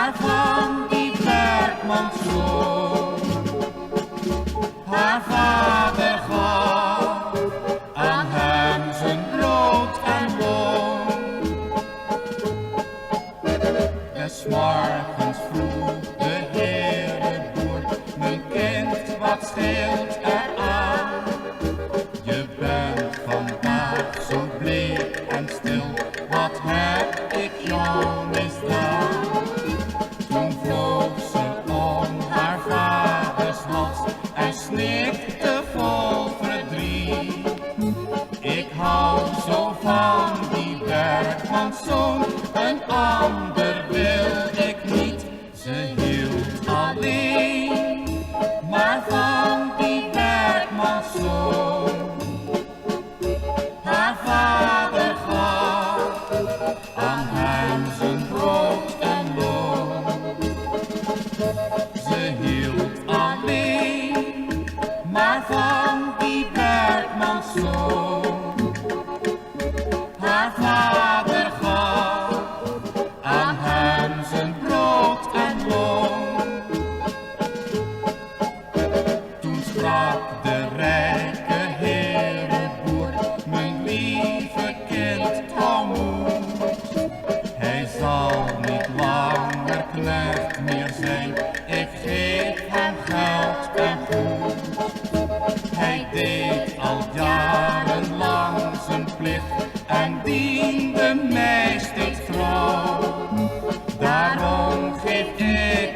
maar van die werkmanszoon. Haar vader gaf aan hem zijn brood en loon. Des morgens vroeg de Heere boer, mijn kind, wat scheelt er aan? Je bent vandaag zo bleek en stil, wat heb ik jou misdaan? Toen vloog ze om haar vaders hals en snikte vol verdriet. Ik hou zo van die werkmanszoon, een ander wil ik niet. Ze hield alleen maar van die werkmanszoon. Haar vader gaf aan hem zijn brood en loon. Ze hield alleen maar van die werkmanszoon. Haar vader gaf aan hem zijn brood en loon. Toen sprak de rijke herenboer, mijn lieve kind, hou moed. Hij zal niet langer knecht meer zijn, ik geef hem geld en goed. Hij deed al jarenlang zijn plicht en diende mij steeds trouw. Daarom geef ik